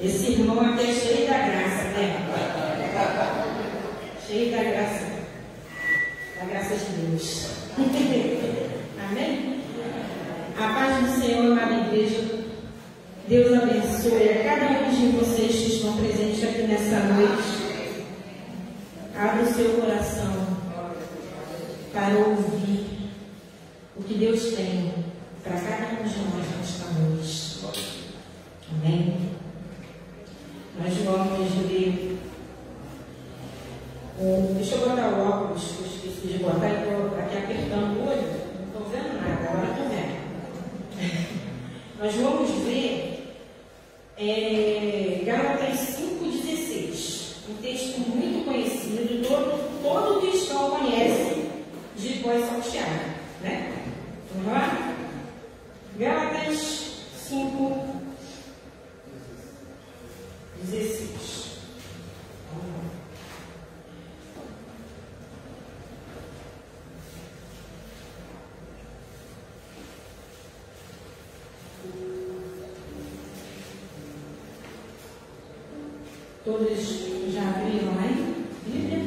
Esse irmão aqui é cheio da graça, né? Cheio da graça. Da graça de Deus. Amém? A paz do Senhor, amada igreja. Deus abençoe a cada um de vocês que estão presentes aqui nessa noite. Abra o seu coração para ouvir o que Deus tem para cada um de nós nesta noite. Amém? Nós vamos ler. Deixa eu botar o óculos, que eu esqueci de botar, e estou aqui apertando o olho. Não estou vendo nada, agora estou vendo. Nós vamos ver Gálatas 5,16. Um texto muito conhecido, todo cristão conhece de voz salteada, né? Vamos lá? Gálatas 5,16. Todos já abriram aí? Bíblia?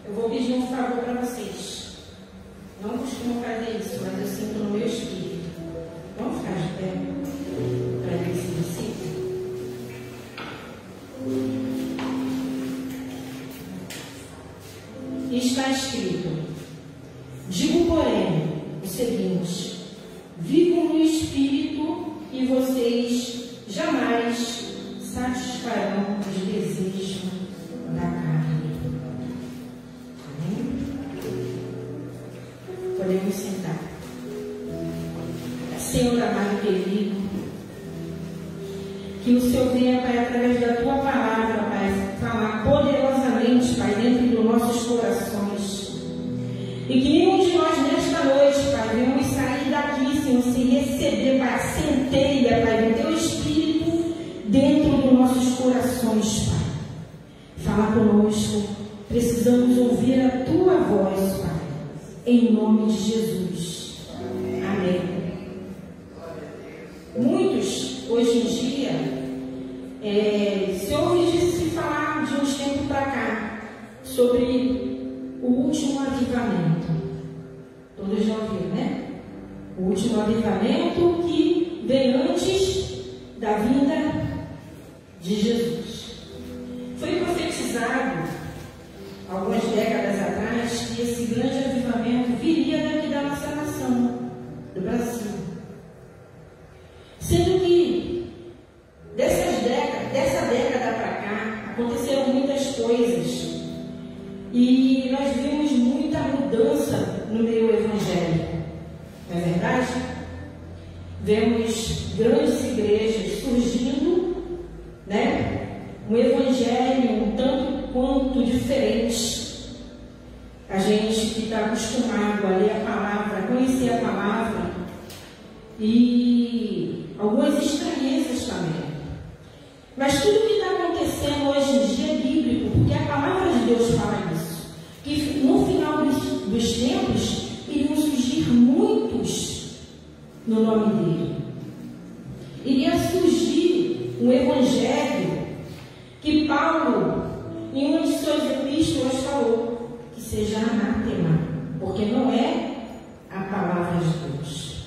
Eu vou pedir um favor para vocês. Não costumo fazer isso, mas eu sinto no meu espírito. Vamos ficar de pé para ler esse versículo? Está escrito: digo, porém, o seguinte: vivam no espírito e vocês jamais satisfarão os desejos da carne. Amém? Podemos sentar. Senhor amado querido, que o Senhor venha, Pai, através da Tua palavra, Pai, falar poderosamente, Pai, dentro dos nossos corações. E que nenhum de nós nesta noite, Pai, venhamos sair daqui, Senhor, sem receber, Pai, a centelha, Pai, do Teu Espírito dentro dos nossos corações, Pai. Fala conosco. Precisamos ouvir a Tua voz, Pai. Em nome de Jesus. Amém. Muitos, hoje em dia, se ouve se falar de uns tempos para cá sobre o último avivamento. Todos já ouviram, né? O último avivamento que vem antes da vinda de Jesus. Foi profetizado algumas décadas atrás que esse grande avivamento viria daqui da nossa nação, do Brasil. Sendo que dessa década para cá aconteceram muitas coisas e nós vimos muita mudança no meio evangélico. Não é verdade? Vemos grandes igrejas surgindo, né? Um evangelho um tanto quanto diferente. A gente que está acostumado a ler a palavra, a conhecer a palavra, e algumas estranhezas também. Mas tudo que está acontecendo hoje em dia é bíblico, porque a palavra de Deus fala isso, que no final dos tempos iriam surgir muitos no nome dele. Iria surgir um evangelho que Paulo, em uma de suas epístolas, falou que seja anátema, porque não é a palavra de Deus.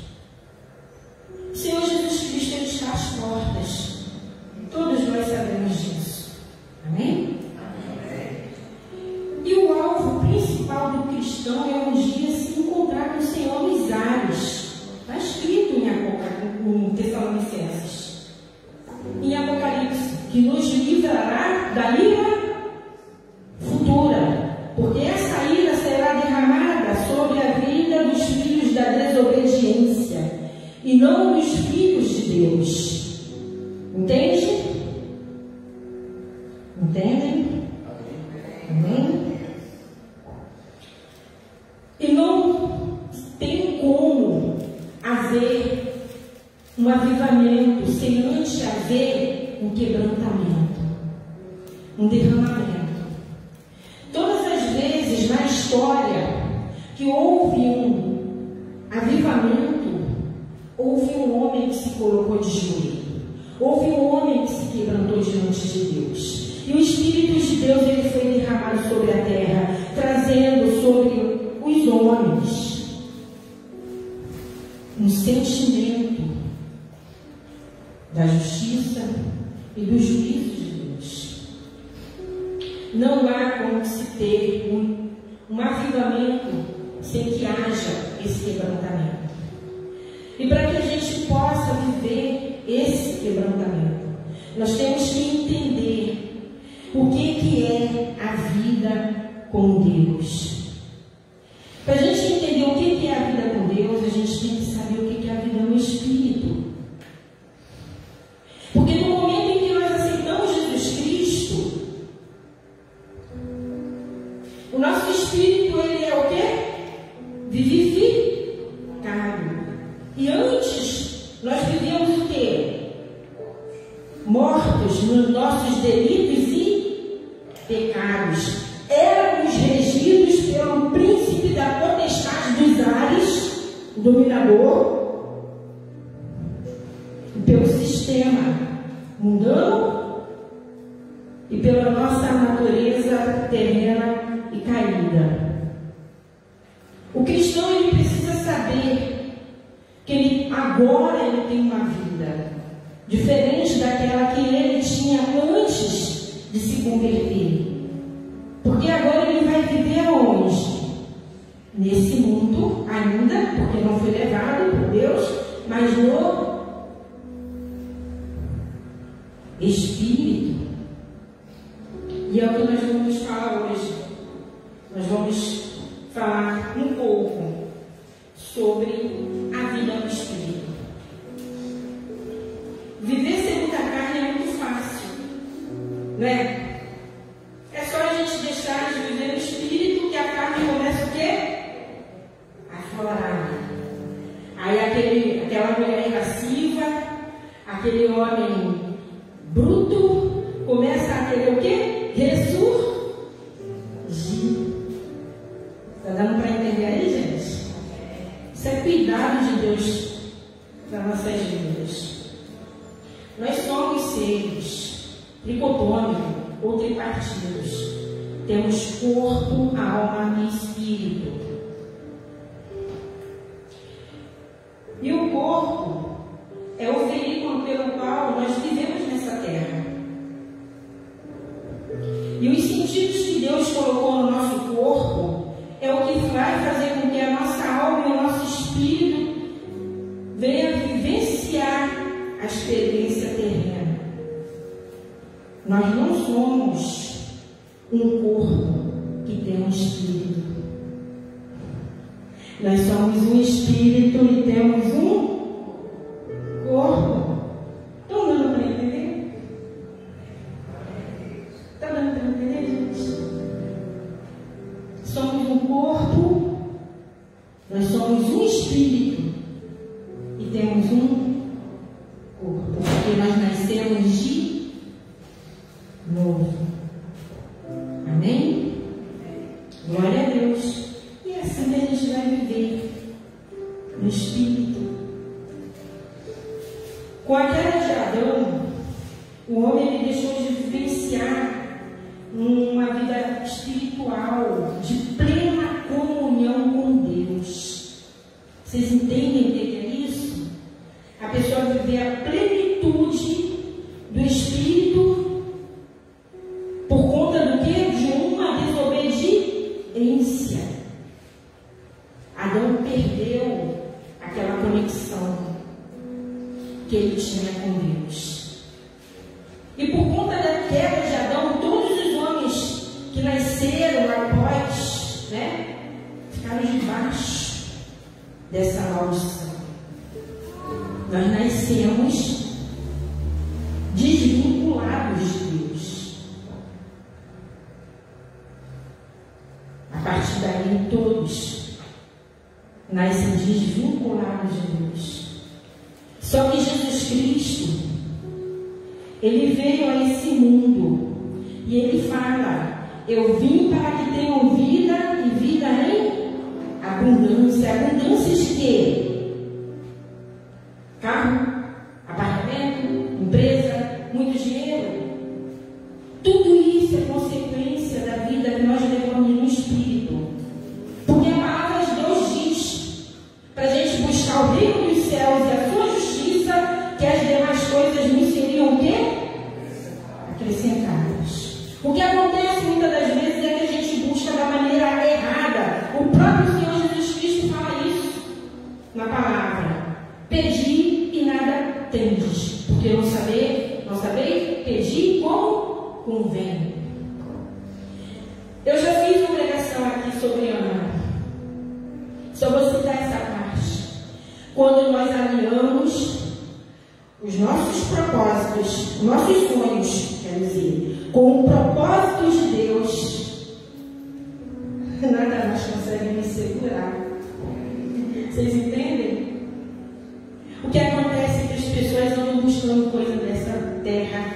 O Senhor Jesus Cristo, Ele está às portas. Todos nós sabemos disso. Amém? Amém. E o alvo principal do cristão é um dia se encontrar com o Senhor nos ares. Está escrito em Tessalonicenses, em Apocalipse, que nos livrará da ira futura, porque essa ira será derramada sobre a vida dos filhos da desobediência e não dos filhos de Deus. Entende? Entendem? Amém? E não tem como haver um avivamento sem antes haver um quebrantamento, um derramamento. Todas as vezes na história que houve um avivamento, houve um homem que se colocou de joelho, houve diante de Deus. E o Espírito de Deus ele foi derramado sobre a terra, trazendo sobre os homens um sentimento da justiça e do juízo de Deus. Não há como se ter um avivamento sem que haja esse quebrantamento. E para que a gente possa viver esse quebrantamento, nós temos que entender o que é a vida com Deus. Para a gente entender o que é a vida com Deus, a gente tem que saber o que é a vida no Espírito. Porque no momento em que nós aceitamos Jesus Cristo, o nosso Espírito, ele é o quê? Vivificado. E antes, nós vivíamos o quê? Mortos nos nossos delitos e pecados. Éramos regidos pelo príncipe da potestade dos ares, o dominador, e pelo sistema mundano e pela nossa natureza terrena e caída. O cristão ele precisa saber que agora ele tem uma vida diferente daquela que ele tinha antes de se converter. Porque agora ele vai viver aonde? Nesse mundo ainda, porque não foi levado por Deus, mas no Espírito. E é o que nós vamos falar hoje. Nós vamos falar um pouco sobre a vida no Espírito. Viver segundo a carne é muito fácil, né? É só a gente deixar de viver no Espírito que a carne começa o quê? A florar. Aí aquela mulher lasciva, aquele homem bruto, começa a querer o quê? Ressurgir. Está dando para entender aí, gente? Isso é cuidado de Deus para nossas vidas. Nós somos seres tricotômicos ou tripartidos. Temos corpo, alma e espírito. E o corpo é o veículo pelo qual nós vivemos nessa terra. E os sentidos que Deus colocou no nosso corpo é o que vai fazer com que a nossa alma e o nosso espírito venha vivenciar a experiência terrena. Nós não somos um corpo que tem um espírito. Nós somos um espírito e temos um corpo. Estão dando para entender? Está dando para entender, gente? Somos um corpo, nós somos um espírito e temos um corpo. Porque nós nascemos de novo. Amém? Glória a Deus. E é assim que a gente vai viver no Espírito. Com a queda de Adão, o homem ele deixou de vivenciar uma vida espiritual de plena comunhão com Deus. Vocês entendem o que é isso? A pessoa viver a plenitude do Espírito por conta do quê? De uma desobediência. Adão perdeu aquela conexão que ele tinha com Deus. E por conta da queda de Adão, todos os homens que nasceram após, ficaram debaixo dessa maldição. Nós nascemos desvinculados de Deus. A partir daí, todos nascem desvinculados de Deus. Só que Jesus Cristo, Ele veio a esse mundo e Ele fala: eu vim para que tenham vida e vida em abundância. Abundância de quê? Carro, apartamento, empresa, muito dinheiro. O que acontece muitas das vezes é que a gente busca da maneira errada. O próprio Senhor Jesus Cristo fala isso na palavra. Pedi e nada tendes, porque não saber pedir como convém. Eu já fiz uma pregação aqui sobre Ana. Só vou citar essa parte. Quando nós alinhamos os nossos propósitos, nossos sonhos, quer dizer, com o propósito de Deus, nada mais consegue me segurar. Vocês entendem? O que acontece é que as pessoas andam buscando coisa dessa terra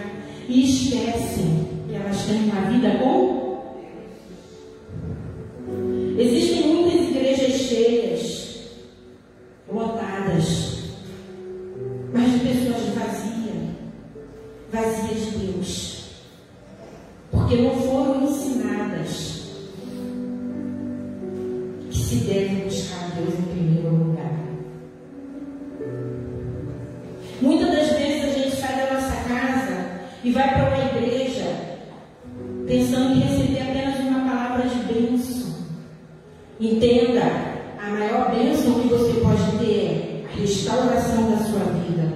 e esquecem que elas têm uma vida com. Existem muitas igrejas cheias, lotadas, mas de pessoas vazias de Deus, porque não foram ensinadas que se deve buscar a Deus em primeiro lugar. Muitas das vezes a gente sai da nossa casa e vai para uma igreja pensando em receber apenas uma palavra de bênção. Entenda, a maior bênção que você pode ter é a restauração da sua vida,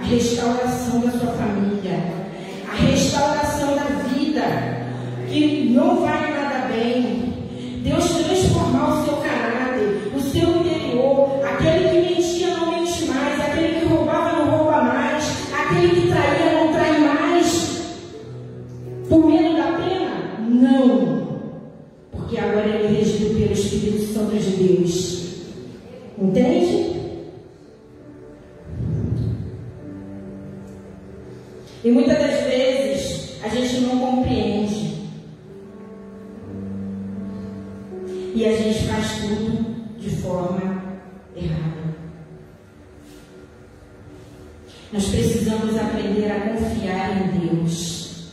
a restauração da sua família, a restauração da vida que não vai nada bem. Deus transformar o seu caráter, o seu interior. Aquele que mentia não mente mais, aquele que roubava não rouba mais, aquele que traía não trai mais. Por medo da pena? Não. Porque agora ele é regido pelo Espírito Santo de Deus. Entende? E muitas das vezes a gente não compreende. E a gente faz tudo de forma errada. Nós precisamos aprender a confiar em Deus.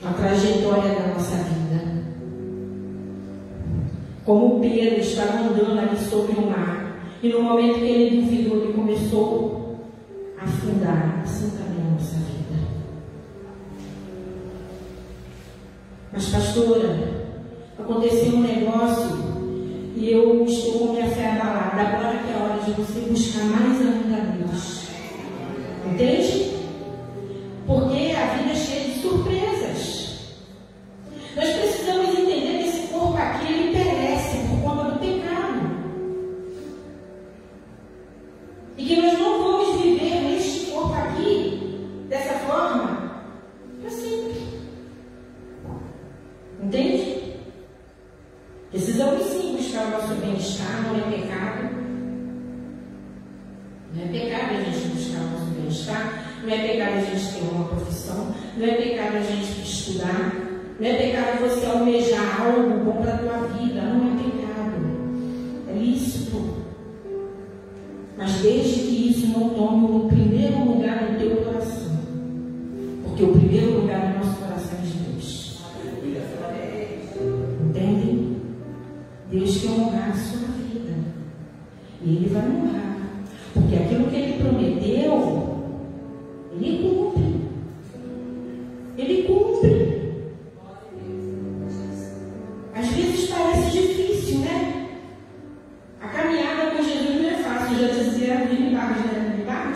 A trajetória da nossa vida. Como Pedro estava andando ali sobre o mar, e no momento que ele duvidou, ele começou a afundar. Assim também a nossa vida. Mas, pastora, aconteceu um negócio e eu estou com minha fé abalada. Agora que é a hora de você buscar mais ainda a Deus. Entende? Porque a vida é cheia de surpresas. Nós precisamos entender que esse corpo aqui, ele perece por conta do pecado. E que nós não vamos viver neste corpo aqui, dessa forma, para sempre. Entende? Precisamos sim buscar o nosso bem-estar, não é pecado. Não é pecado a gente buscar o nosso bem-estar. Não é pecado a gente ter uma profissão, não é pecado a gente estudar, não é pecado você almejar algo bom para a tua vida, não é pecado, é lícito. Mas desde que isso não tome o primeiro lugar no teu coração, porque o primeiro lugar no nosso coração é de Deus. Entendem? Deus quer honrar a sua vida, e Ele vai honrar, porque aquilo que Ele prometeu, Ele cumpre. Ele cumpre. Às vezes parece difícil, né? A caminhada com Jesus não é fácil. Já dizia Vini Barros, né? Vini Barros?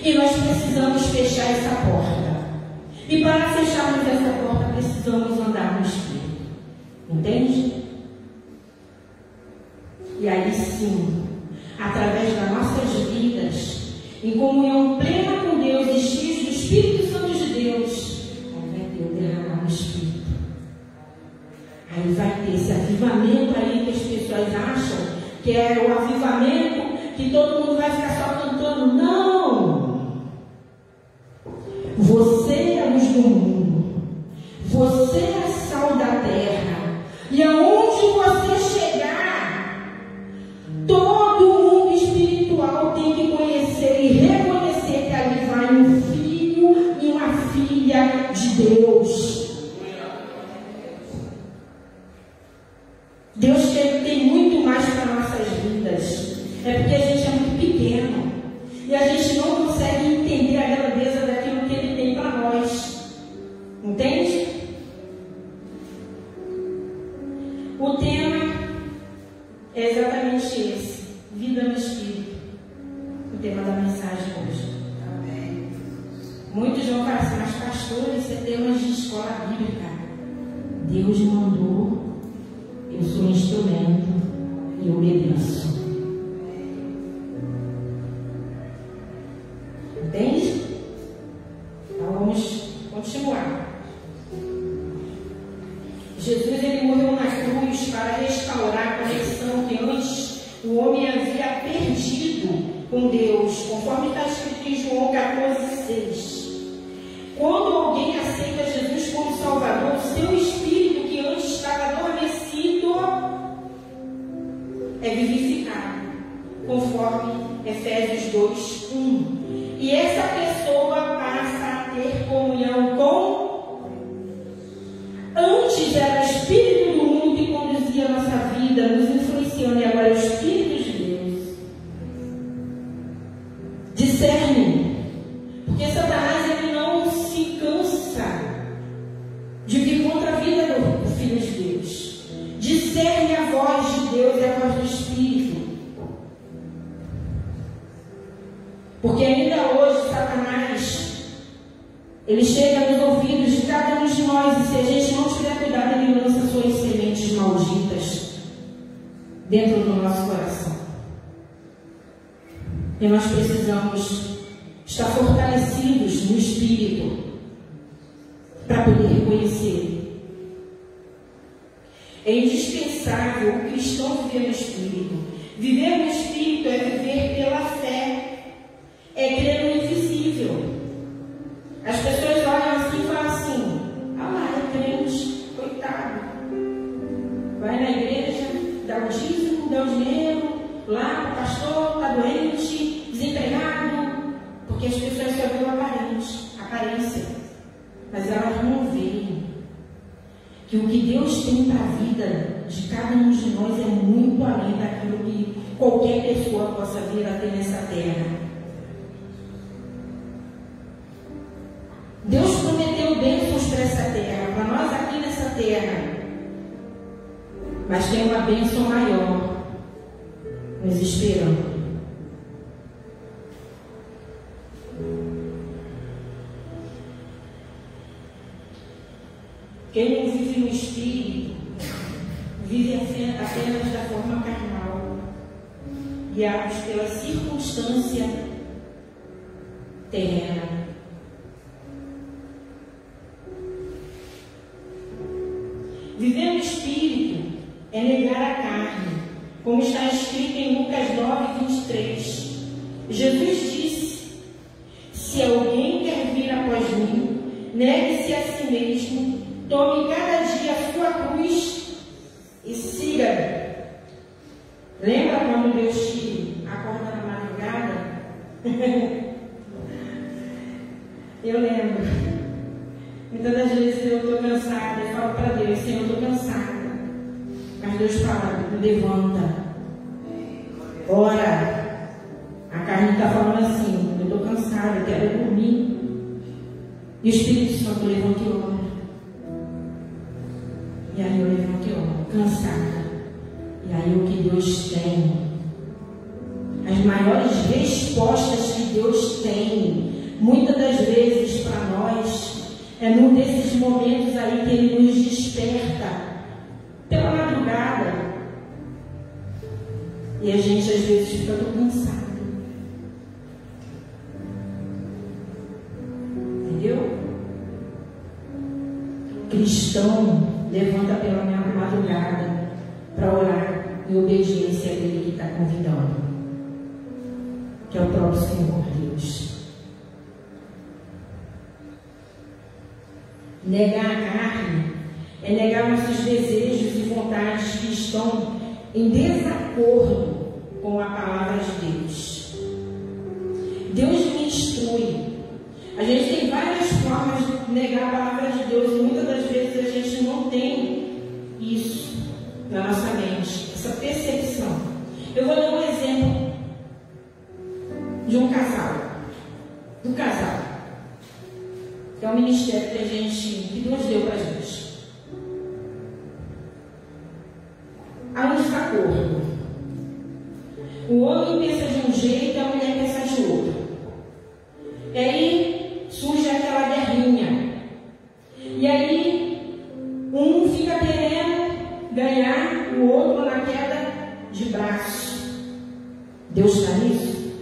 E nós precisamos fechar essa porta. E para fecharmos essa porta, precisamos andar no Espírito. Entende? E aí sim, através das nossas vidas, em comunhão plena com Deus e cheios do Espírito Santo de Deus, aí vai ter o derramar no Espírito. Aí vai ter esse avivamento aí que as pessoas acham que é o avivamento que todo mundo vai ficar só cantando. Não! Você é a luz do mundo. Você é a sal da terra. E aonde você chegar, todo mundo espiritual tem que conhecer e reconhecer que ali vai um filho e uma filha de Deus. Deus tem muito mais para nossas vidas. É porque a gente é muito pequeno e a gente não consegue entender a grandeza daquilo que Ele tem para nós. Entende? O tema é exatamente esse: vida no Espírito. O tema da mensagem hoje. Amém. Muitos vão falar assim: mas pastor, isso é tema de escola bíblica. Deus mandou. Eu sou um instrumento e obedeço. Entende? Então vamos continuar. Jesus ele morreu na cruz para restaurar a conexão que antes o homem havia perdido com Deus, conforme está escrito em João 14,6. Quando alguém aceita Jesus como Salvador, o seu espírito que antes estava adormecido é vivificado, conforme Efésios 2:1. E essa pessoa passa a ter comunhão com... Antes era o Espírito do mundo que conduzia a nossa vida, nos influenciando, e agora é o Espírito de Deus. Discerne, porque Satanás ele não se cansa de vir contra a vida do Filho de Deus. Discerne a voz de Deus e a voz do Espírito. Porque ainda hoje Satanás ele chega nos ouvidos de cada um de nós, e se a gente não tiver cuidado, ele lança suas sementes malditas dentro do nosso coração. E nós precisamos estar fortalecidos no Espírito para poder reconhecer. É indispensável o cristão viver no Espírito. Viver no Espírito é viver pela fé. É crer no invisível. As pessoas olham assim e falam assim: ah lá, é crente, coitado. Vai na igreja, dá o dízimo, dá o dinheiro, lá o pastor está doente, desempregado. Porque as pessoas só veem a aparência. Mas elas não veem que o que Deus tem para a vida de cada um de nós é muito além daquilo que qualquer pessoa possa vir a ter nessa terra. Deus prometeu bênçãos para essa terra, para nós aqui nessa terra. Mas tem uma bênção maior nos esperando. Quem não vive no Espírito vive apenas da forma carnal, guiados pela circunstância terrena. Viver no Espírito é negar a carne, como está escrito em Lucas 9:23. Jesus disse: se alguém quer vir após mim, negue-se a si mesmo, tome cada dia a sua cruz e siga-me. Lembra quando Deus te acorda na madrugada? Eu lembro. Muitas das vezes eu estou cansada, eu falo para Deus: Senhor, eu estou cansada. Mas Deus fala: me levanta, ora. A carne está falando assim: eu estou cansada, eu quero dormir. E o Espírito Santo levanta e ora. E aí eu levanto e oro, cansada. E aí o que Deus tem, as maiores respostas que Deus tem, muitas das vezes para nós, é num desses momentos aí que Ele nos desperta, pela madrugada, e a gente às vezes fica todo cansado. Entendeu? Cristão levanta pela madrugada para orar em obediência a Ele que está convidando, que é o próprio Senhor Deus. Negar a carne é negar nossos desejos e vontades que estão em desacordo com a palavra de Deus. Deus me instrui. A gente tem várias formas de negar a palavra de Deus e muitas das vezes a gente não tem isso na nossa mente, essa percepção. Eu vou dar um exemplo de um casal. Do casal. Que é um ministério que Deus deu para a gente. Há um desacordo. O homem pensa de um jeito e a mulher pensa de outro. E aí surge aquela guerrinha. E aí um fica querendo ganhar o outro na queda de braço. Deus está nisso?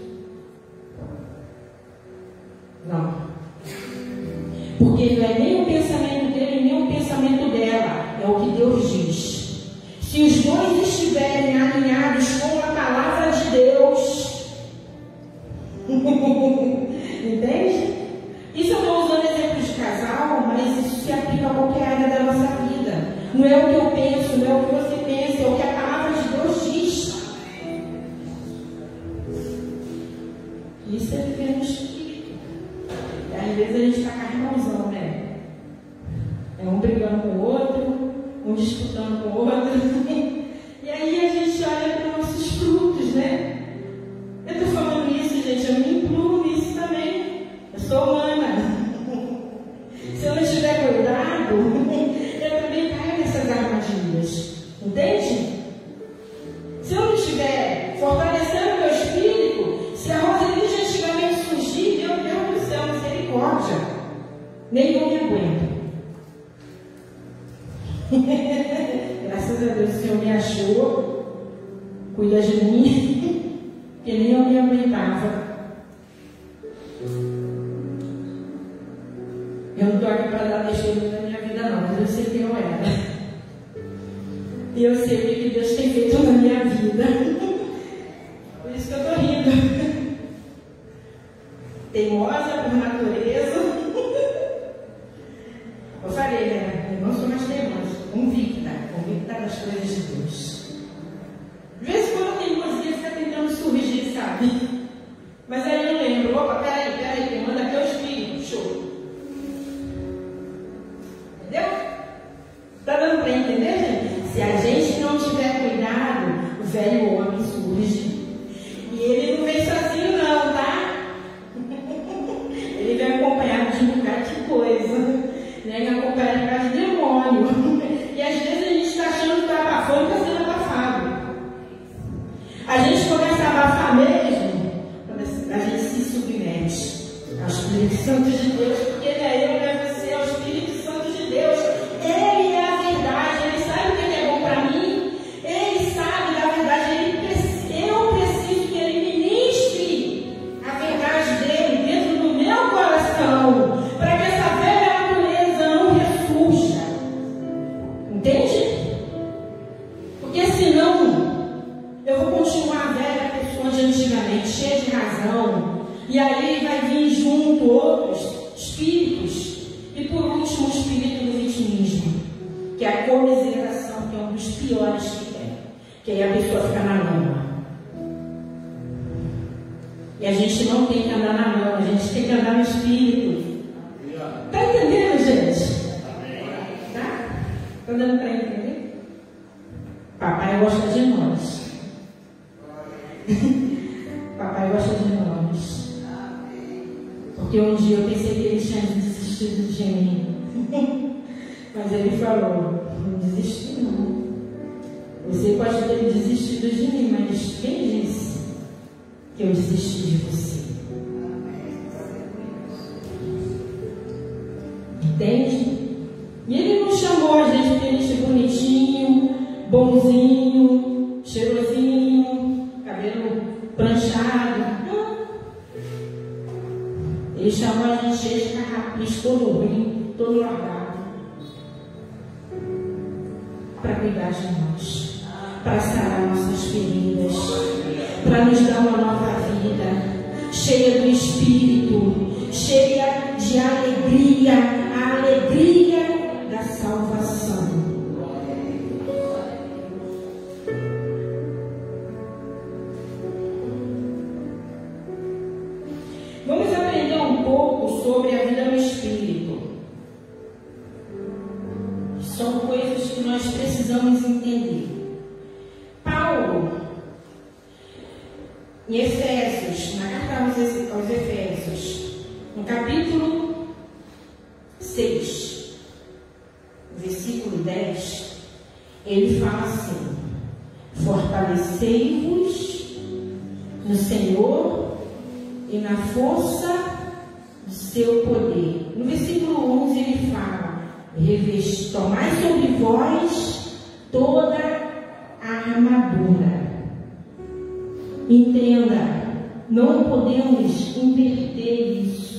Não. Porque não é nem o pensamento dele, nem o pensamento dela. É o que Deus diz. Se os dois estiverem alinhados com a palavra de Deus, entende? Isso eu estou usando exemplo de casal, mas isso se aplica a qualquer área da nossa vida. Não é o que eu penso, não é o que você pensa, é o que a palavra de Deus diz. Isso é viver no Espírito. E às vezes a gente está carnalzão, né? É um brigando com o outro, um disputando com o outro. E aí a gente olha para os nossos frutos, né? Eu estou falando isso, gente, eu me incluo nisso também. Eu sou humana. Se eu não tiver cuidado, eu também caio nessas armadilhas. Entende? Se eu não estiver fortalecendo o meu espírito, se a Roseli já estiver meio surgir, meu Deus do céu, misericórdia. Nem eu me aguento. Graças a Deus o Senhor me achou, cuida de mim, que nem eu me aguentava. Eu não estou aqui para dar testemunho da minha vida não, mas eu sei quem eu era. E eu sei o que Deus tem feito na minha vida. Por isso que eu estou rindo. Teimosa por natureza. Eu falei, né? Eu não sou mais teimosa, convicta das coisas de Deus. De vez em quando a teimosia fica tentando surgir, sabe? Mas aí eu lembro, opa, peraí, quem manda aqui é o Espírito, show. Entendeu? Tá dando para entender, gente? Se a gente não tiver cuidado, o velho homem surge. E ele não vem sozinho não, tá? Ele vem acompanhado de um bocado de coisa. Né? Acompanhado de demônio. E às vezes a gente está achando que está abafando e está sendo abafado. A gente começa a abafar mesmo quando a gente se submete ao Espírito Santo de Deus, porque não é eu, não é você, é o Espírito Santo de Deus. Ele é a verdade, ele sabe o que é bom para mim, ele sabe da verdade, eu preciso que ele ministre a verdade dele dentro do meu coração, para que essa velha natureza não ressurja. Entende? Porque senão eu vou continuar a velha pessoa de antigamente, cheia de razão, e aí vai vir junto outros espíritos, e por último o espírito do vitimismo, que é a comiseração, que é um dos piores que tem, que aí a pessoa fica na lama. E a gente não tem que andar na lama, a gente tem que andar no espírito. Tá entendendo, gente? Tá? Tá dando para entender? Papai gosta de nós. Papai gosta de nós. Porque um dia eu pensei que ele tinha desistido de mim. Mas ele falou, não desisti não. Você pode ter desistido de mim, mas quem disse? que eu desisti de você. Entende? E Ele não chamou a gente porque a gente é bonitinho, bonzinho, cheirosinho, cabelo pranchado. Não. Ele chamou a gente cheio de carrapicho, todo ruim, todo largado, para cuidar de nós, para sarar nossas feridas, para nos dar uma nova vida, cheia do Espírito, cheia de alegria, a alegria da salvação. Vamos aprender um pouco sobre a vida no Espírito. São coisas que nós precisamos entender. Paulo, em Efésios, na carta aos Efésios, no capítulo 6, versículo 10, ele fala assim: fortalecei-vos no Senhor e na força do seu poder. No versículo 11 ele fala: tomai sobre vós toda a armadura. Entenda, não podemos inverter isso.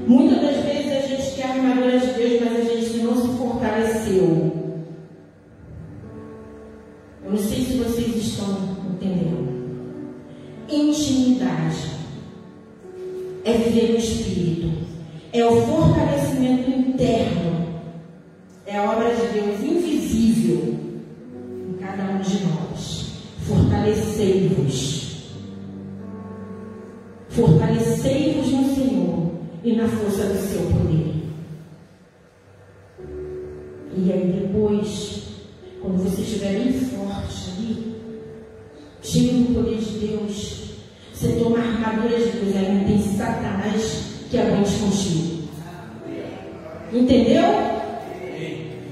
Muitas das vezes a gente quer a armadura de Deus, mas a gente não se fortaleceu. Eu não sei se vocês estão entendendo. Intimidade é viver no Espírito, é o fortalecimento interno, é a obra de Deus invisível em cada um de nós. Fortalecei-vos. Fortalecei-vos no Senhor e na força do seu poder. E aí depois, quando você estiver bem forte ali, cheio do poder de Deus, você toma a armadura de Deus. Aí não tem Satanás que aguente contigo. Entendeu?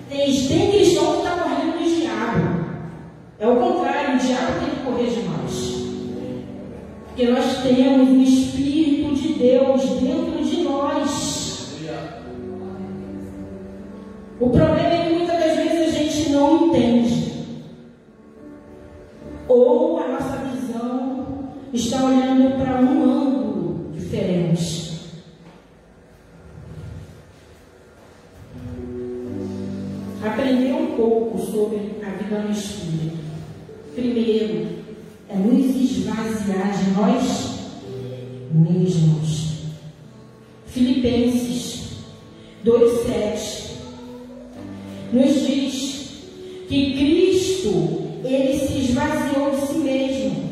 Tem cristão que está correndo do diabo. É o contrário, o diabo tem que correr de nós. Porque nós temos o Espírito de Deus dentro de nós. O problema é que muitas das vezes a gente não entende. Ou a nossa visão está olhando para um ângulo diferente. Aprender um pouco sobre a vida no Espírito. Primeiro, é nos esvaziar de nós mesmos. Filipenses 2,7 nos diz que Cristo, ele se esvaziou de si mesmo,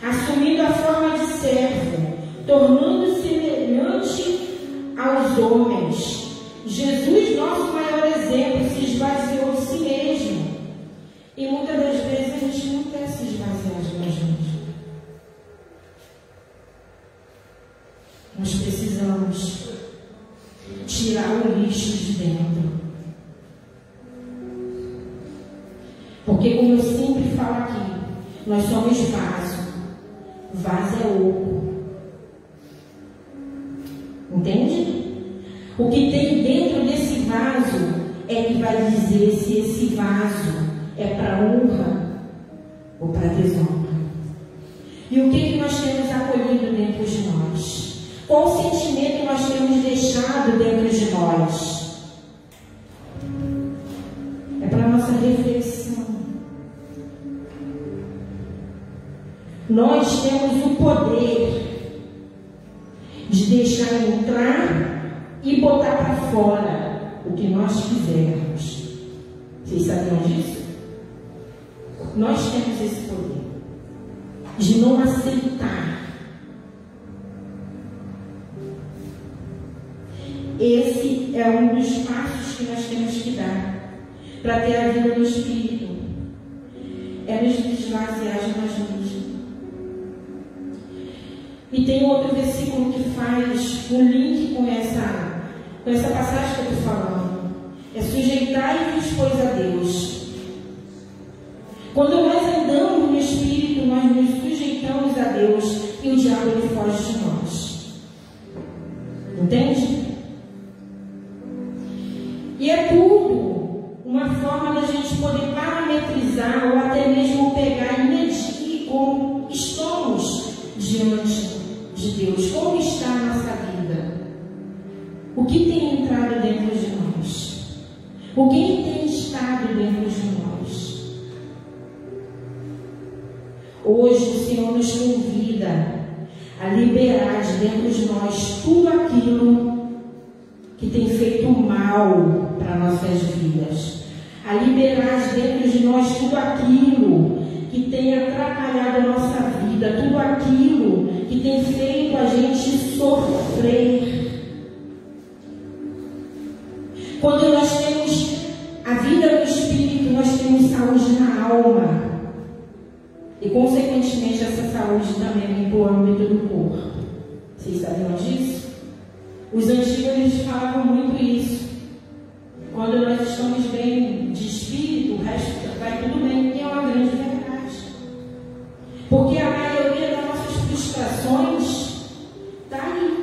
assumindo a forma de servo, tornando-se semelhante aos homens. Jesus, nosso maior exemplo, se esvaziou de si mesmo. E muitas das vezes a gente não quer se esvaziar de nós mesmos. Nós precisamos tirar o lixo de dentro. Porque, como eu sempre falo aqui, nós somos vaso. Vaso é oco. Entende? O que tem dentro desse vaso é que vai dizer se esse vaso é para honra ou para desonra. E o que nós temos acolhido dentro de nós? Qual sentimento nós temos deixado dentro de nós? É para nossa reflexão. Nós temos o poder de deixar entrar e botar para fora o que nós quisermos. Vocês sabiam disso? Nós temos esse poder de não aceitar. Esse é um dos passos que nós temos que dar para ter a vida no Espírito. É nos esvaziar de nós mesmos. E tem outro versículo que faz um link com essa passagem que eu estou falando. É sujeitai-vos, pois, a Deus. Quando nós andamos no Espírito, nós nos sujeitamos confiamos a Deus e o diabo ele foge de nós. Entende? E é tudo uma forma da gente poder parametrizar ou até mesmo pegar e medir como estamos diante de Deus, como está a nossa vida, o que tem entrado dentro de nós, o que tem estado dentro de nós. Hoje o Senhor nos convida a liberar de dentro de nós tudo aquilo que tem feito mal para nossas vidas, a liberar de dentro de nós tudo aquilo que tem atrapalhado a nossa vida, tudo aquilo que tem feito a gente sofrer. Quando nós temos a vida no Espírito, nós temos saúde na alma. E, consequentemente, essa saúde também vem para o âmbito do corpo. Vocês sabiam disso? Os antigos eles falavam muito isso. Quando nós estamos bem de espírito, o resto vai tudo bem, e é uma grande verdade. Porque a maioria das nossas frustrações está aí.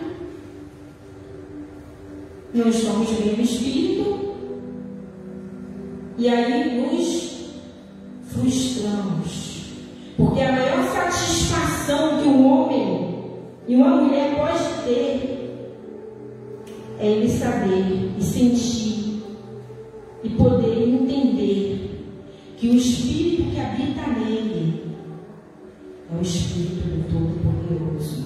Não estamos bem no espírito, e aí nos frustramos. Porque a maior satisfação que um homem e uma mulher pode ter é ele saber e sentir e poder entender que o Espírito que habita nele é o Espírito do Todo-Poderoso.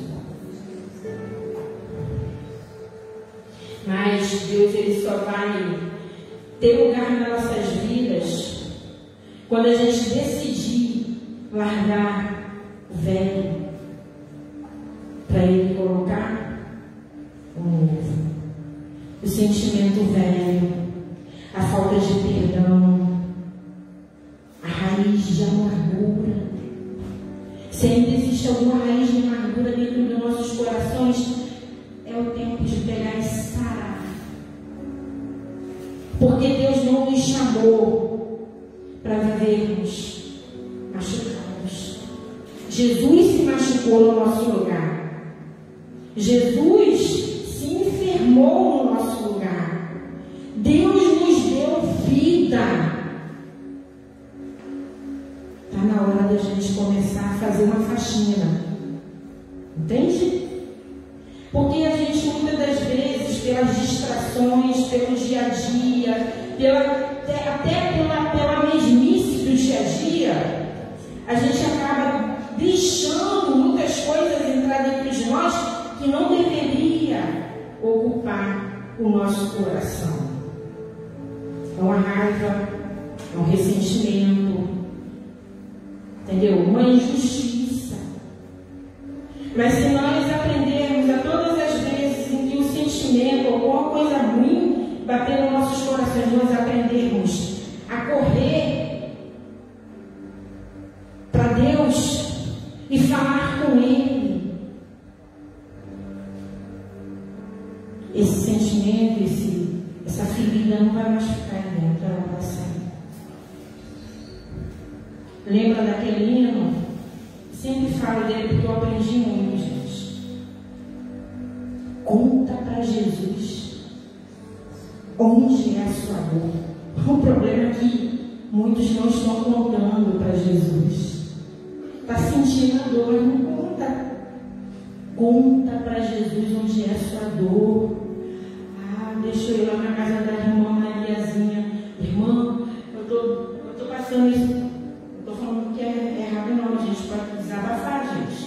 Mas Deus ele só vai ter lugar nas nossas vidas quando a gente decidir largar o velho para ele colocar o novo. O sentimento velho, a falta de perdão, a raiz de amargura. Se ainda existe alguma raiz de amargura dentro dos nossos corações, é o tempo de pegar e sarar. Porque Deus não nos chamou para vivermos machucados. Jesus se machucou no nosso lugar. Jesus se enfermou no nosso lugar. Deus nos deu vida. Está na hora da gente começar a fazer uma faxina. Entende? Porque a gente muitas das vezes, pelas distrações, pelo dia a dia, pela mesmice do dia a dia, a gente acaba deixando muitas coisas entrar dentro de nós que não deveria ocupar o nosso coração. É uma raiva, é um ressentimento, entendeu? Uma injustiça. Mas se nós aprendermos a todas as vezes em que o sentimento, alguma coisa ruim bater nos nossos corações, nós aprendermos a correr para Deus e falar com Ele, esse sentimento, essa ferida não vai mais ficar aí dentro, ela vai sair. Lembra daquele hino? Sempre falo dele porque eu aprendi muito, gente. Conta para Jesus onde é a sua dor. O problema é que muitos não estão contando para Jesus. Está sentindo a dor, mas não conta. Conta para Jesus onde é a sua dor. Deixa eu ir lá na casa da irmã Mariazinha. Irmã, eu estou passando isso. Eu estou falando que é errado não, a gente pode desabafar, gente.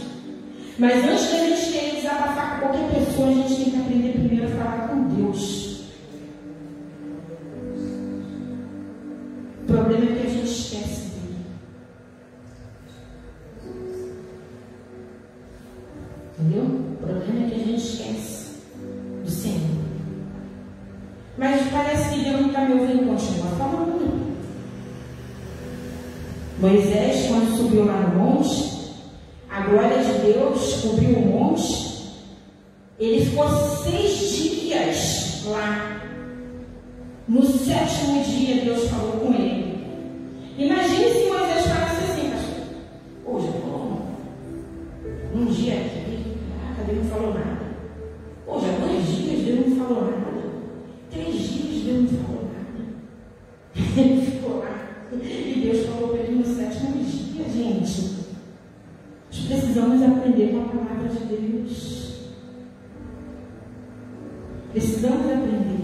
Mas antes da gente querer desabafar com qualquer pessoa, a gente tem que aprender primeiro a falar com Deus. O problema é que a gente esquece dele. Entendeu? O problema é que a gente esquece do Senhor. Mas parece que Deus não está me ouvindo, continua falando. Moisés, quando subiu lá no monte, a glória de Deus cobriu o monte. Ele ficou 6 dias lá. No 7º dia, Deus falou com ele. Imagine se Moisés falasse assim, pastor: hoje eu vou. de Deus. Precisamos aprender.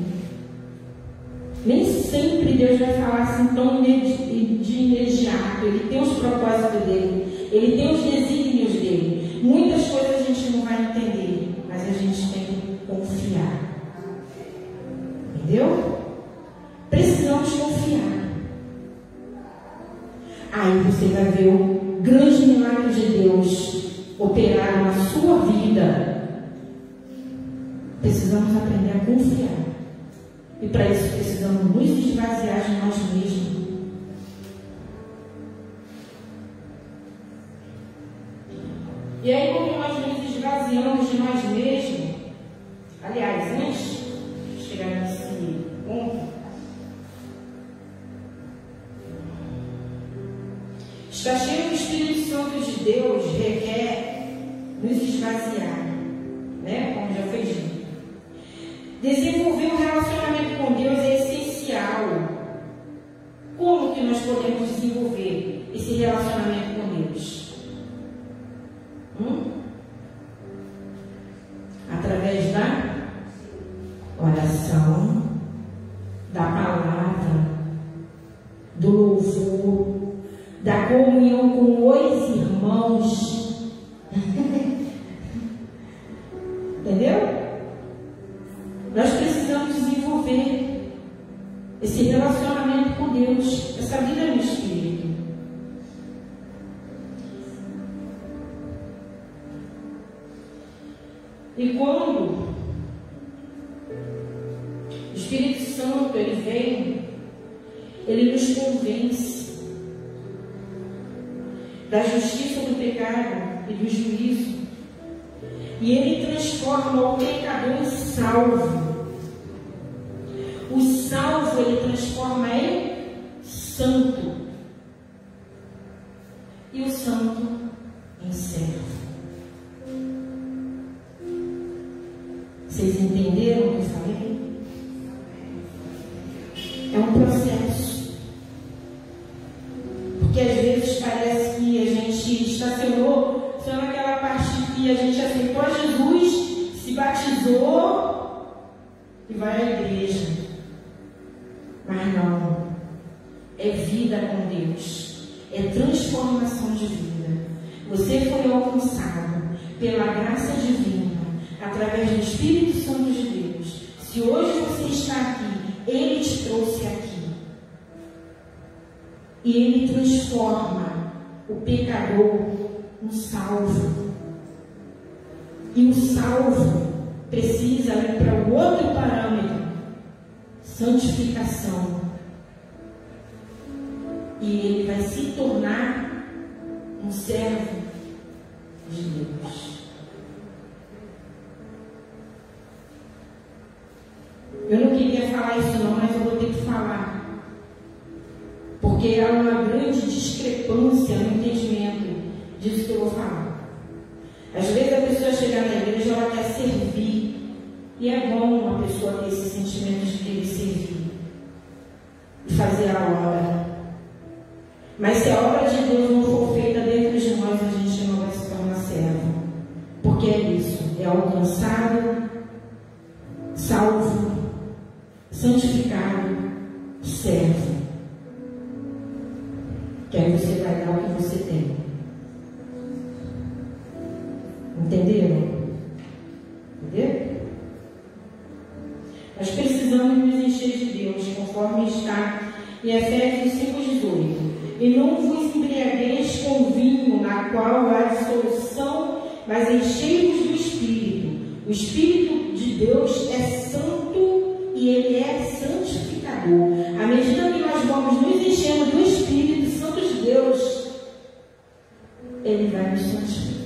Nem sempre Deus vai falar assim tão de imediato. Ele tem os propósitos dele, ele tem os desígnios dele. Muitas coisas a gente não vai entender, mas a gente tem que confiar. Entendeu? Precisamos confiar. Aí você vai ver o grande milagre de Deus operar na sua vida. Precisamos aprender a confiar. E para isso precisamos nos esvaziar de nós mesmos. E aí, como nós nos esvaziamos de nós mesmos, aliás, antes de chegar nesse ponto, estar cheio do Espírito Santo de Deus requer nos esvaziar, né? Como já foi dito. Desenvolver um relacionamento com Deus é essencial. Como que nós podemos desenvolver esse relacionamento com Deus? Através da oração, da palavra, do louvor, da comunhão com os irmãos. Entendeu? Nós precisamos desenvolver esse relacionamento com Deus, essa vida no Espírito. E quando o Espírito Santo ele vem, ele nos convence da justiça do pecado e do juízo. E ele transforma o pecador em salvo. O salvo ele transforma em santo. E o santo em servo. Vocês entenderam o que eu falei? É um processo. Porque às vezes parece que a gente estacionou só naquela parte que a gente aceitou a Jesus, se batizou e vai à igreja. Mas não. É vida com Deus. É transformação de vida. Você foi alcançado pela graça divina, através do Espírito Santo de Deus. Se hoje você está aqui, Ele te trouxe aqui. E Ele transforma o pecador no salvo. E o salvo precisa ir para o outro parâmetro, santificação. E ele vai se tornar um servo de Deus. Eu não queria falar isso não, mas eu vou ter que falar. Porque há uma grande discrepância no entendimento disso que eu vou falar. Às vezes a pessoa chega na igreja, ela quer servir. E é bom uma pessoa ter esse sentimento de querer servir e fazer a obra. Mas se a obra de Deus não for feita dentro de nós, a gente não vai se tornar servo. Porque é isso, é alcançado, salvo, santificado, servo. Que aí você vai dar o que você tem. Entenderam? Entendeu? Nós precisamos nos encher de Deus, conforme está em Efésios 5,18. E não vos embriagueis com vinho, na qual há dissolução, mas enchei-vos do Espírito. O Espírito de Deus é santo e Ele é santificador. À medida que nós vamos nos enchendo do Espírito Santo de Deus, Ele vai nos santificar.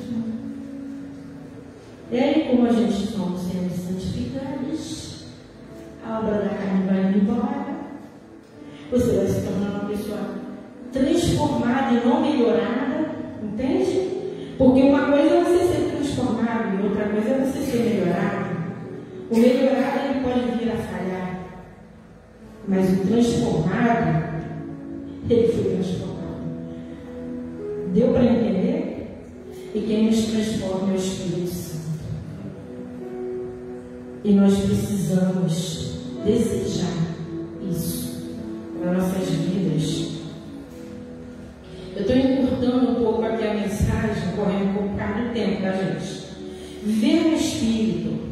E aí, como a gente somos sendo santificados, a obra da carne vai indo embora. Você vai se tornar uma pessoa transformada e não melhorada, entende? Porque uma coisa é você ser transformado e outra coisa é você ser melhorado. O melhorado ele pode vir a falhar, mas o transformado, ele foi transformado. Deu para entender? E quem nos transforma é o Espírito Santo. E nós precisamos desejar isso para nossas vidas. Eu estou encurtando um pouco aqui a mensagem, correndo um pouco por causa do tempo da gente. Viver no Espírito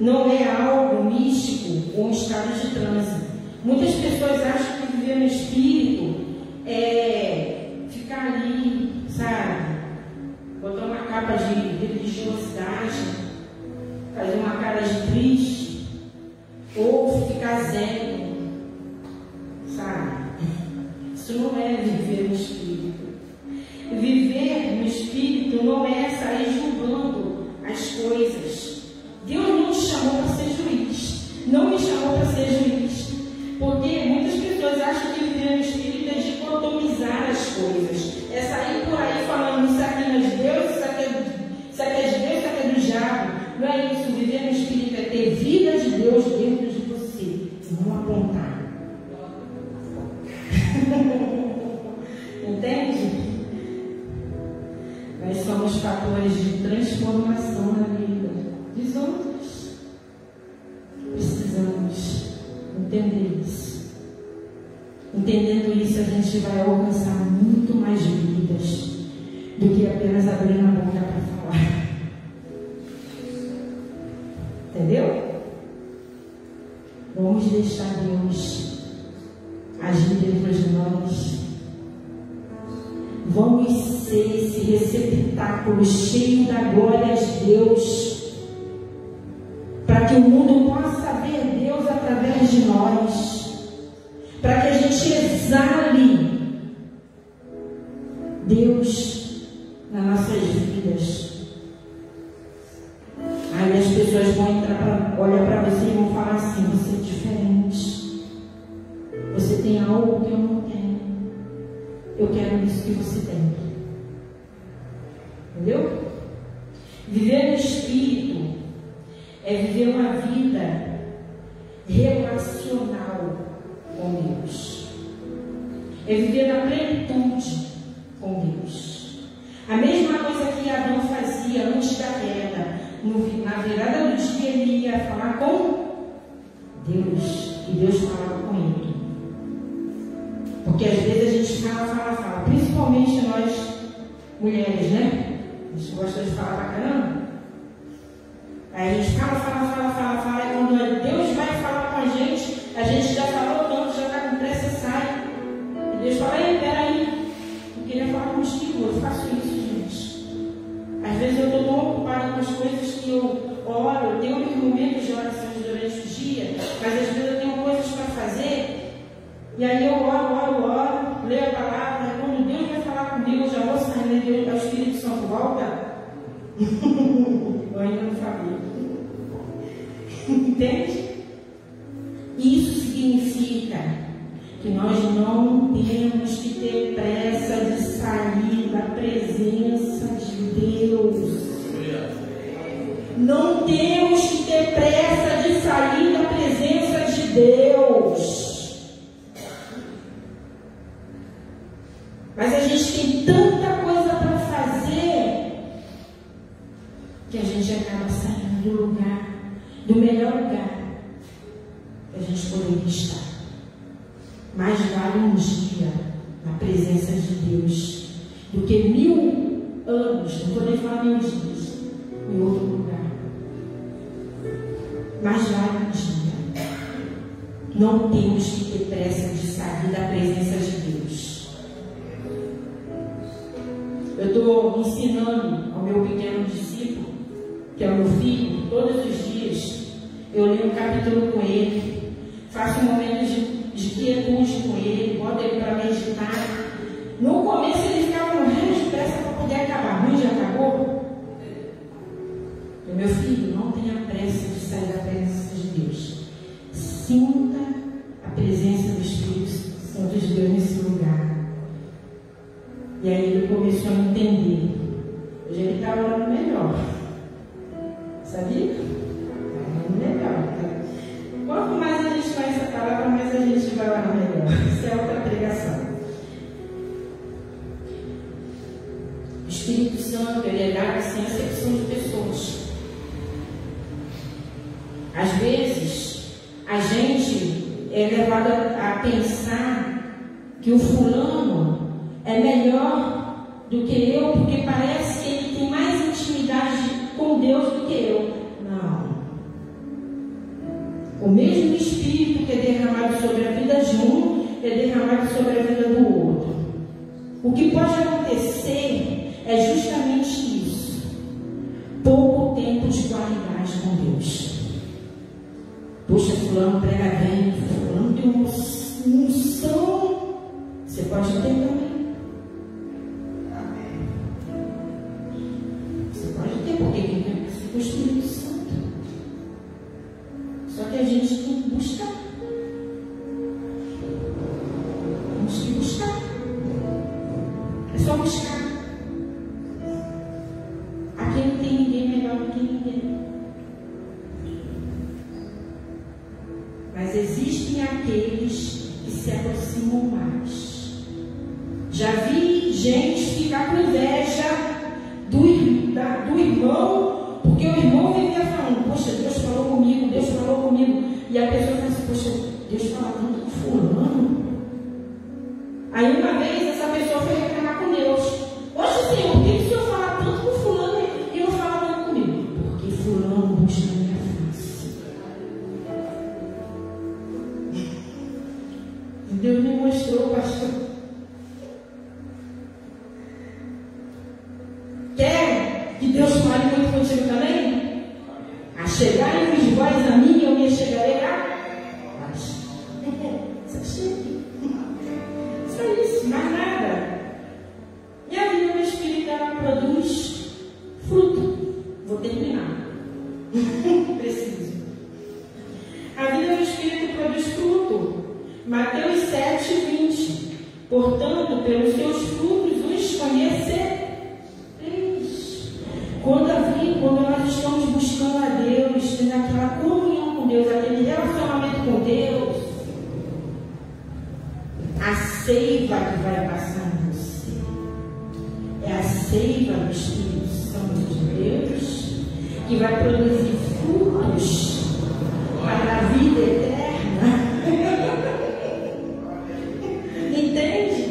não é algo místico ou um estado de transe. Muitas pessoas acham que viver no Espírito é ficar ali, sabe? Botar uma capa de religiosidade, fazer uma cara de triste, ou ficar zen, sabe? Isso não é viver no Espírito. Viver no Espírito não é sair julgando as coisas. Deus não te chamou para ser juiz. Não me chamou para ser juiz. Porque muitas pessoas acham que viver no Espírito é dicotomizar as coisas. É sair por aí falando isso aqui não é de Deus, isso aqui é de Deus, isso aqui é do diabo. Não é isso. Viver no Espírito é ter vida de Deus dentro de você. Não apontar. Entende? Nós somos fatores de transformação na vida dos outros. Precisamos entender isso. Entendendo isso, a gente vai alcançar muito mais vidas do que apenas abrir a boca para falar. Entendeu? Vamos deixar Deus agir dentro de nós. Vamos ser esse receptáculo cheio da glória de Deus, para que o mundo possa ver Deus através de nós, para que a gente exale Deus nas nossas vidas. Aí as pessoas vão olhar para você e vão falar assim: você é diferente, você tem algo que eu não tenho. Eu quero isso que você tem. Entendeu? Viver no Espírito é viver uma vida relacional com Deus. É viver na plenitude com Deus. A mesma coisa que Adão fazia antes da queda. Na virada do dia ele ia falar com Deus. E Deus falava com ele. Porque às vezes a gente fala, principalmente nós mulheres, né? A gente gosta de falar pra caramba. Aí a gente fala, e quando Deus vai falar com a gente já falou tanto, já está com pressa e sai. E Deus fala: ei, peraí, eu queria falar contigo, eu faço isso, gente. Às vezes eu estou tão ocupada com as coisas que eu oro, eu tenho meus momentos de orações durante o dia, mas às vezes eu tenho coisas para fazer. E aí eu oro, leio a palavra, e quando Deus vai falar comigo, eu já vou sair, Deus, o Espírito Santo volta. Eu ainda não falei. Entende? Isso significa que nós não temos que ter pressa de sair da presença de Deus. Não temos que ter pressa de sair da presença de Deus. Mas a gente tem tanta coisa para fazer que a gente acaba saindo do lugar, do melhor lugar que a gente poderia estar. Mais vale um dia na presença de Deus do que 1000 anos, não vou nem falar 1000 dias, em outro lugar. Mais vale um dia. Não temos que ter pressa de sair da presença de Deus. Eu estou ensinando ao meu pequeno discípulo, que é o meu filho, todos os dias eu leio um capítulo com ele, faço um momento de quietude com ele, boto ele para meditar. No começo ele ficava morrendo de pressa para poder acabar. Mas já acabou? Meu filho, não tenha pressa de sair da presença de Deus. Sinta a presença do Espírito Santo de Deus nesse lugar. E aí ele começou a entender. Hoje ele está orando melhor. Sabia? Está orando melhor. Quanto mais a gente conhece essa palavra, mais a gente vai orar melhor. Isso é outra pregação. O Espírito Santo, ele é dado sem acepção de pessoas. Às vezes, a gente é levado a pensar que o fulano é melhor do que eu, porque parece que ele tem mais intimidade com Deus do que eu. Não. O mesmo Espírito que é derramado sobre a vida de um, é derramado sobre a vida do outro. O que pode acontecer é justamente isso. Pouco tempo de qualidade com Deus. Poxa, fulano prega bem, fulano tem uma unção. Você pode ter também. Você pode ter, porque quem quer ser o Espírito Santo. Só que a gente tem que buscar. Temos que buscar. É só buscar. Aqui não tem ninguém melhor do que ninguém. Mas existem aqueles que se aproximam mais. Já vi gente ficar com inveja do irmão, porque o irmão vivia falando, poxa, Deus falou comigo, Deus falou comigo. E a pessoa fala assim, poxa, Deus fala tanto com fulano. Aí uma vez essa pessoa foi reclamar com Deus. Poxa, Senhor, por que o Senhor fala tanto com fulano e não fala tanto comigo? Porque fulano busca a minha face. Deus me mostrou, pastor. Quer que Deus fale muito contigo também? A chegarem os vós a mim, eu me chegarei a vós. Só isso, mais nada. E a vida espiritual produz fruto. Vou terminar. Preciso. A vida do Espírito produz fruto. Mateus 7:20. Portanto, pelos seus frutos os conhecereis. Quando nós estamos buscando a Deus, tendo aquela comunhão com Deus, aquele relacionamento com Deus, a seiva que vai passar em você é a seiva do Espírito Santo de Deus, que vai produzir frutos para a vida eterna. Entende?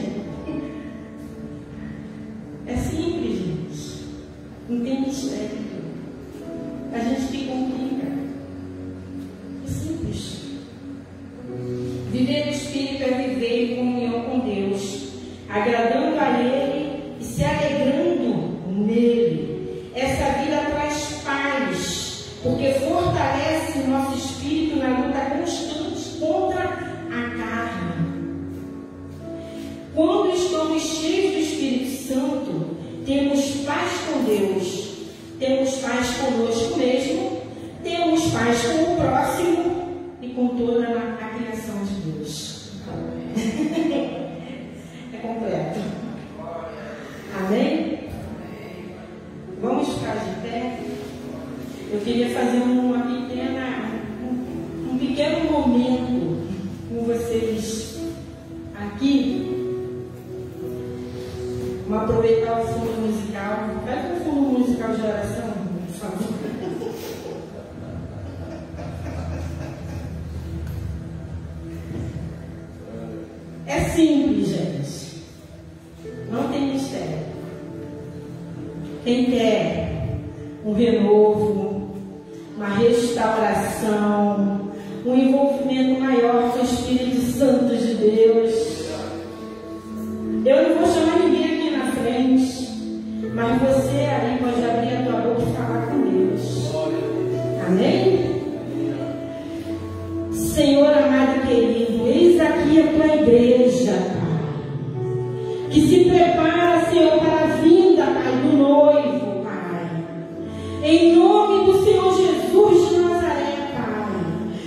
É simples, gente. Não tem mistério. A gente que complica. É simples. Viver no Espírito é viver em comunhão com Deus, agradando a Ele e se alegrando nele. Essa vida traz paz, porque fortalece o nosso espírito na luta constante contra a carne. Quando estamos cheios do Espírito Santo, temos paz com Deus, temos paz conosco mesmo, temos paz com o próximo e com toda a criação de Deus. É completo. Amém? Vamos ficar de pé. Eu queria fazer um pequeno momento com vocês aqui. Vamos aproveitar o fundo musical. Faz um fundo musical de oração, por favor. É simples, gente. Não tem mistério. Quem quer um renovo, uma restauração, um envolvimento maior com o Espírito Santo de Deus, eu não vou chamar ninguém aqui na frente, mas você aí pode abrir a tua boca e falar com Deus. Amém? Senhor amado e querido, eis aqui a tua igreja, Pai, que se prepara, Senhor, para a vinda, Pai, do noivo, Pai. Em nome do Senhor Jesus de Nazaré, Pai,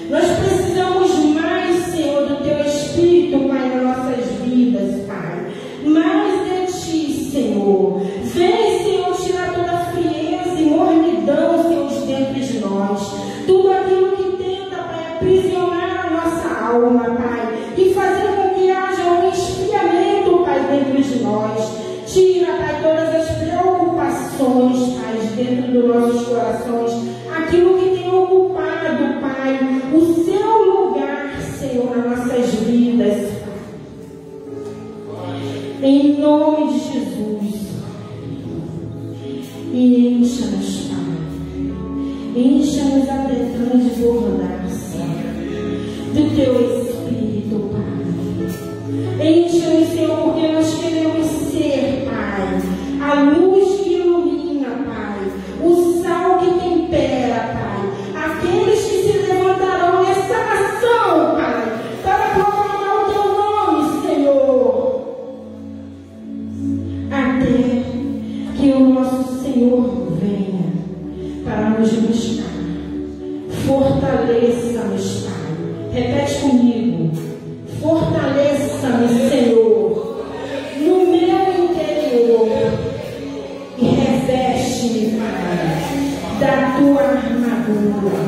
nós precisamos mais, Senhor, do teu Espírito, Pai, nas nossas vidas, Pai. Mais de ti, Senhor. Vem, Senhor, tirar toda a frieza e mornidão, Senhor, de dentro de nós. Tudo aquilo que tenta, Pai, aprisionar a nossa alma, Pai, e fazer com que haja um esfriamento, Pai, dentro de nós. Tira, Pai, todas as preocupações, Pai, dentro dos nossos corações, aquilo que tem ocupado, Pai, Teu Espírito, Pai. Enche-nos, Senhor, porque nós queremos ser, Pai, a luz que ilumina, Pai, o sal que tempera, Pai, aqueles que se levantarão nessa nação, Pai, para proclamar o Teu nome, Senhor, até que o nosso Senhor venha para nos buscar. Fortaleça-nos, Pai. Repete comigo. Fortaleça-me, Senhor, no meu interior e reveste-me, Pai, da Tua armadura.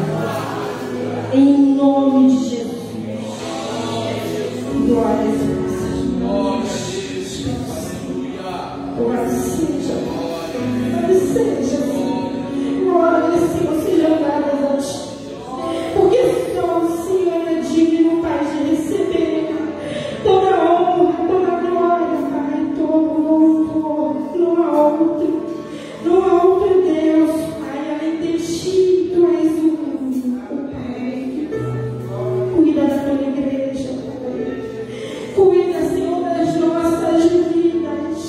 Em nome de Jesus. Glória a Deus. Glória seja. Glória seja. Glória, Senhor, seja dada a Ti. Porque só o Senhor é digno, Pai, de receber toda a honra, toda a glória, Pai, todo o louvor. Não há outro Deus, Pai, além de Ti. Tu és o único, Pai. Cuida da Tua igreja, Pai. Cuida, Senhor, das nossas vidas.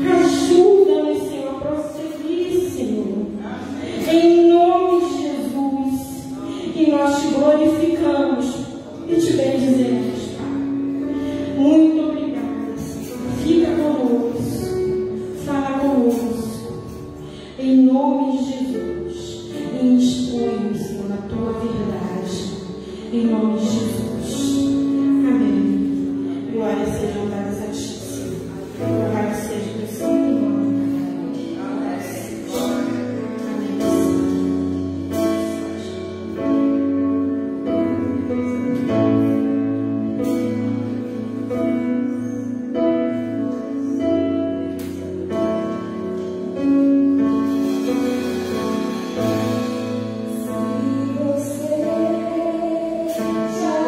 Ajuda-nos, Senhor, a prosseguir, Senhor. Em nome de Jesus. E nós Te glorificamos e Te bendizemos, Pai. Muito obrigada, Senhor. Fica conosco. Fala conosco. Em nome de Jesus. E instrui-nos, Senhor, na Tua verdade. Em nome de Jesus. Amém. Glória seja dadas a Ti, Senhor. Glória seja do Santo nome. Glória seja. Amém. Se você já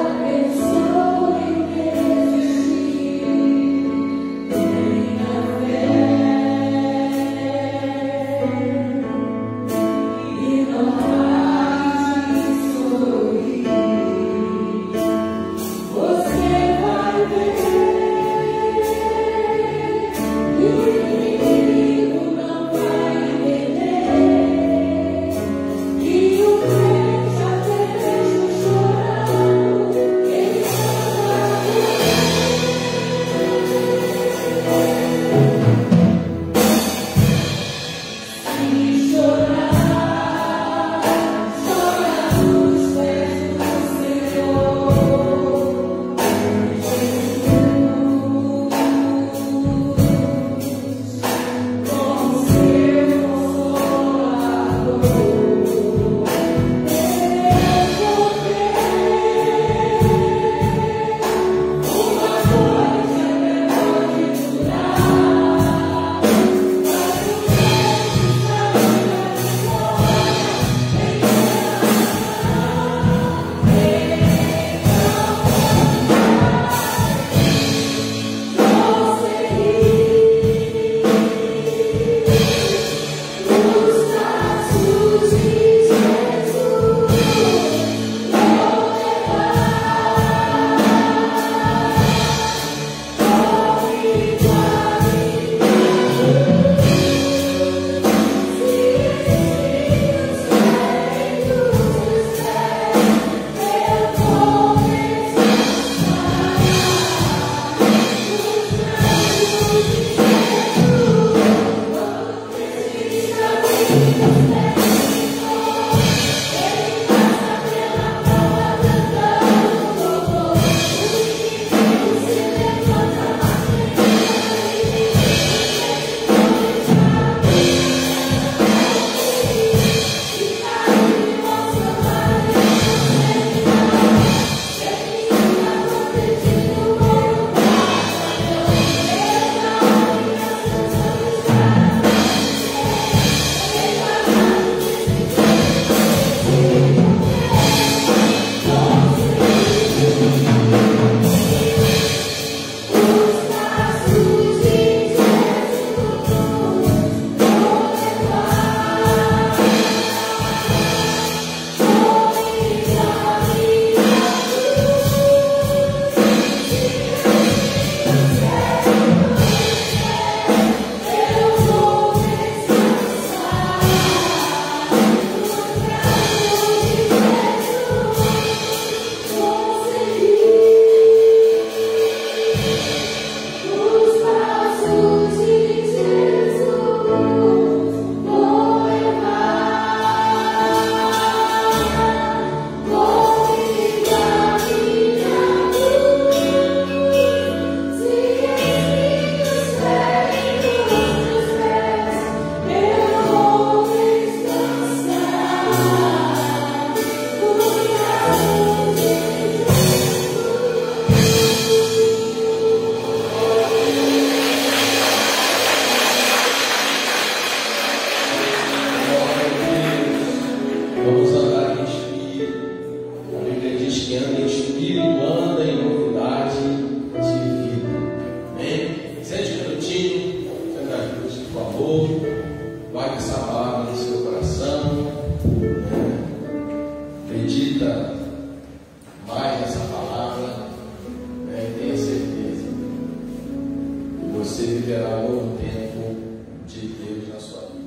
gente que anda em espírito anda em novidade de vida. Amém? Sente um minutinho, senta aqui com amor, guarde essa palavra no seu coração, acredita mais nessa palavra, tenha certeza que você viverá um novo tempo de Deus na sua vida.